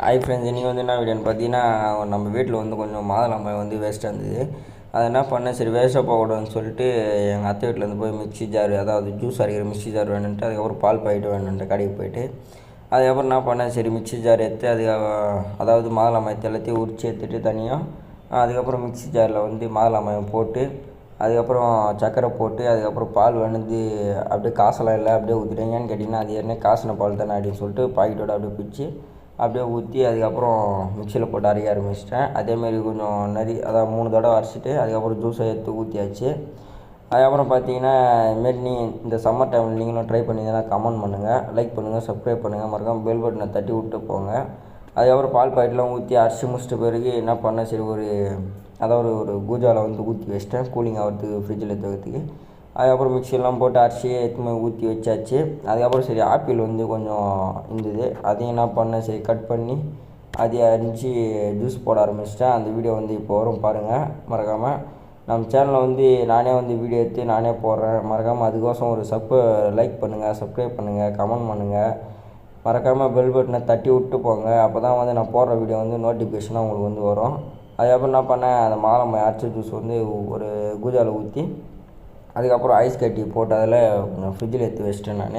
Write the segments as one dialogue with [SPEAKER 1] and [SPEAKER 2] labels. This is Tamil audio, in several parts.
[SPEAKER 1] ஹாய் ஃப்ரெண்ட்ஸ், இன்றைக்கி வந்து என்ன வீடியோன்னு பார்த்தீங்கன்னா, நம்ம வீட்டில் வந்து கொஞ்சம் மாதுளம்பழம் வந்து வேஸ்ட்டாக இருந்தது. அதை என்ன பண்ணேன், சரி வேஸ்ட்டாக போகக்கூடாதுன்னு சொல்லிட்டு எங்கள் அத்தை வீட்டிலேருந்து போய் மிக்ஸி ஜார், அதாவது ஜூஸ் அரைக்கிற மிக்ஸி ஜார் வேணுன்ட்டு, அதுக்கப்புறம் பால் பாக்கெட் வேணுன்ட்டு கடைக்கு போயிட்டு, அதுக்கப்புறம் என்ன பண்ணேன், சரி மிக்ஸி ஜார் எடுத்து அதாவது மாதுளம்பழத்தை எல்லாத்தையும் உரித்து எடுத்துகிட்டு தனியாக, அதுக்கப்புறம் மிக்ஸி ஜாரில் வந்து மாதுளம்பழம் போட்டு, அதுக்கப்புறம் சர்க்கரை போட்டு, அதுக்கப்புறம் பால் வந்து அப்படியே காசெல்லாம் இல்லை அப்படியே ஊற்றிட்டேங்கன்னு கேட்டிங்கன்னா, அது ஏற்கனவே காசின பால் தானே அப்படின்னு சொல்லிட்டு பாக்கெட்டோட அப்படியே பிடிச்சி அப்படியே ஊற்றி அதுக்கப்புறம் மிக்சியில் போட்டு அரைக்க ஆரம்பிச்சிட்டேன். அதேமாரி கொஞ்சம் அதாவது 3 தடவை அரைச்சிட்டு அதுக்கப்புறம் ஜூஸை எடுத்து ஊற்றியாச்சு. அதுக்கப்புறம் பார்த்தீங்கன்னா, இதுமாரி இந்த சம்மர் டைமில் நீங்களும் ட்ரை பண்ணிங்கன்னா கமெண்ட் பண்ணுங்கள், லைக் பண்ணுங்கள், சப்ஸ்கிரைப் பண்ணுங்கள், மறக்காமல் பெல் பட்டனை தட்டி விட்டு போங்க. அதுக்கப்புறம் பால் பாக்கெட்லாம் ஊற்றி அரைச்சி முடிச்சிட்ட பிறகு என்ன பண்ணேன், சரி அதாவது ஒரு கூஜாவில் வந்து ஊற்றி வச்சிட்டேன் கூலிங் ஆகிறதுக்கு, ஃப்ரிட்ஜில் எடுத்துக்கிறதுக்கு. அதுக்கப்புறம் மிக்சியெல்லாம் போட்டு அரைச்சி எடுத்துமே ஊற்றி வச்சாச்சு. அதுக்கப்புறம் சரி ஆப்பிள் வந்து கொஞ்சம் இருந்தது, அதையும் என்ன பண்ணேன், சரி கட் பண்ணி அதை அரிஞ்சு ஜூஸ் போட ஆரம்பிச்சிட்டேன். அந்த வீடியோ வந்து இப்போ வரும் பாருங்கள். மறக்காமல் நம்ம சேனலில் வந்து நானே வந்து வீடியோ எடுத்து நானே போடுறேன். மறக்காமல் அதுக்கோசம் ஒரு லைக் பண்ணுங்கள், சப்ஸ்கிரைப் பண்ணுங்கள், கமெண்ட் பண்ணுங்கள், மறக்காமல் பெல் பட்டனை தட்டி விட்டு போங்க. அப்போ தான் வந்து நான் போடுற வீடியோ வந்து நோட்டிஃபிகேஷனாக உங்களுக்கு வந்து வரும். அதுக்கப்புறம் என்ன பண்ணேன், அந்த மாதுளம்பழம் அரைச்ச ஜூஸ் வந்து ஒரு கூஜாவில் ஊற்றி அதுக்கப்புறம் ஐஸ் கட்டி போட்டு அதில் கொஞ்சம் ஃப்ரிட்ஜில் எடுத்து வச்சிட்டேன் நான்.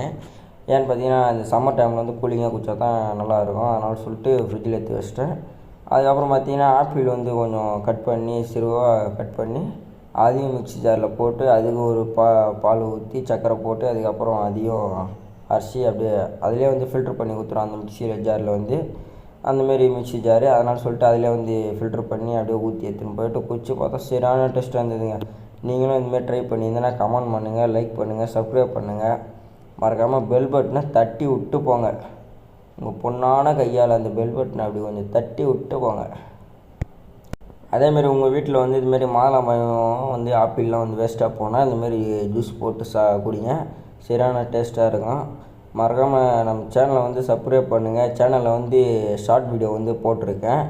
[SPEAKER 1] ஏன்னு பார்த்தீங்கன்னா, இந்த சம்மர் டைமில் வந்து கூலிங்காக குடித்தா தான் நல்லாயிருக்கும், அதனால் சொல்லிட்டு ஃப்ரிட்ஜில் எடுத்து வச்சிட்டேன். அதுக்கப்புறம் பார்த்தீங்கன்னா, ஆப்பிள் வந்து கொஞ்சம் கட் பண்ணி சிறுவாக கட் பண்ணி அதையும் மிக்ஸி ஜாரில் போட்டு அதுக்கு ஒரு பால் ஊற்றி சர்க்கரை போட்டு அதுக்கப்புறம் அதையும் அரிசி அப்படியே அதிலே வந்து ஃபில்ட்ரு பண்ணி ஊற்றுறோம். அந்த மிக்ஸி ஜாரில் வந்து அந்தமாரி மிக்ஸி ஜாரு, அதனால் சொல்லிட்டு அதிலே வந்து ஃபில்ட்ரு பண்ணி அப்படியே ஊற்றி எடுத்துன்னு போயிட்டு குடிச்சு பார்த்தா சரியான டேஸ்ட்டாக இருந்ததுங்க. நீங்களும் இந்தமாதிரி ட்ரை பண்ணியிருந்தேன்னா கமெண்ட் பண்ணுங்கள், லைக் பண்ணுங்கள், சப்ஸ்கிரைப் பண்ணுங்கள், மறக்காமல் பெல் பட்டனை தட்டி விட்டு போங்க. உங்கள் பொண்ணான கையால் அந்த பெல் பட்டனை அப்படி கொஞ்சம் தட்டி விட்டு போங்க. அதேமாரி உங்கள் வீட்டில் வந்து இதுமாரி மாதுளம்பழம் வந்து ஆப்பிள்லாம் வந்து வேஸ்ட்டாக போனால் இந்தமாரி ஜூஸ் போட்டு குடிங்க, சரியான டேஸ்ட்டாக இருக்கும். மறக்காமல் நம்ம சேனலை வந்து சப்ஸ்கிரைப் பண்ணுங்கள். சேனலில் வந்து ஷார்ட் வீடியோ வந்து போட்டிருக்கேன்,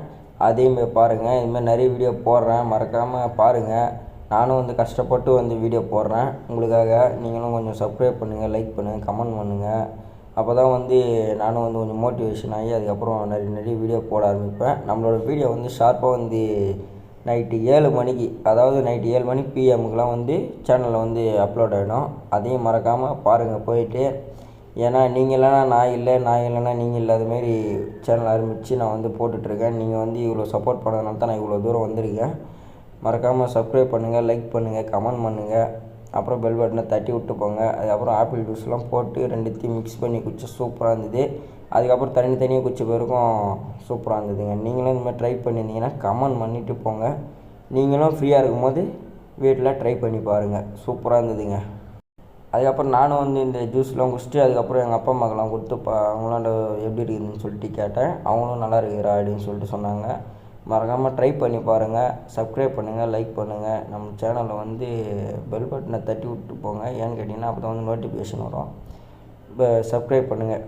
[SPEAKER 1] அதையுமே பாருங்கள். இதுமாதிரி நிறைய வீடியோ போடுறேன், மறக்காமல் பாருங்கள். நானும் வந்து கஷ்டப்பட்டு வந்து வீடியோ போடுறேன் உங்களுக்காக. நீங்களும் கொஞ்சம் சப்ஸ்கிரைப் பண்ணுங்கள், லைக் பண்ணுங்கள், கமெண்ட் பண்ணுங்கள். அப்போ தான் வந்து நானும் வந்து கொஞ்சம் மோட்டிவேஷன் ஆகி அதுக்கப்புறம் நிறைய வீடியோ போட ஆரம்பிப்பேன். நம்மளோட வீடியோ வந்து ஷார்ப்பாக வந்து நைட்டு 7 மணிக்கு, அதாவது நைட்டு 7 மணி பிஎம்முக்கெலாம் வந்து சேனலில் வந்து அப்லோட் ஆகிடும். அதையும் மறக்காமல் பாருங்கள் போயிட்டு. ஏன்னா நீங்கள் இல்லைனா நான் இல்லை, நான் இல்லைனா நீங்கள் இல்லை, அதுமாரி சேனல் ஆரம்பித்து நான் வந்து போட்டுட்ருக்கேன். நீங்கள் வந்து இவ்வளோ சப்போர்ட் பண்ணதுனால தான் நான் இவ்வளோ தூரம் வந்திருக்கேன். மறக்காமல் சப்ஸ்கிரைப் பண்ணுங்கள், லைக் பண்ணுங்கள், கமெண்ட் பண்ணுங்கள், அப்புறம் பெல் பட்டனை தட்டி விட்டு போங்க. அதுக்கப்புறம் ஆப்பிள் ஜூஸ்லாம் போட்டு ரெண்டுத்தையும் மிக்ஸ் பண்ணி குடிச்சா சூப்பராக இருந்தது. அதுக்கப்புறம் தனியாக குடிச்ச பிறகும் சூப்பராக இருந்ததுங்க. நீங்களும் இந்தமாதிரி ட்ரை பண்ணியிருந்தீங்கன்னா கமெண்ட் பண்ணிவிட்டு போங்க. நீங்களும் ஃப்ரீயாக இருக்கும்போது வீட்டில் ட்ரை பண்ணி பாருங்கள், சூப்பராக இருந்ததுங்க. அதுக்கப்புறம் நானும் வந்து இந்த ஜூஸ்லாம் குடிச்சிட்டு அதுக்கப்புறம் எங்கள் அப்பா அம்மாக்கெல்லாம் கொடுத்து அவங்களாண்ட எப்படி இருக்குதுன்னு சொல்லிட்டு கேட்டேன். அவங்களும் நல்லா இருக்குறா அப்படின்னு சொல்லிட்டு சொன்னாங்க. மறக்காமல் ட்ரை பண்ணி பாருங்கள், சப்ஸ்கிரைப் பண்ணுங்கள், லைக் பண்ணுங்கள். நம்ம சேனலில் வந்து பெல் பட்டனை தட்டி விட்டு போங்க. ஏன்னு கேட்டிங்கன்னா அப்போ தான் வந்து நோட்டிஃபிகேஷன் வரும். சப்ஸ்கிரைப் பண்ணுங்கள்.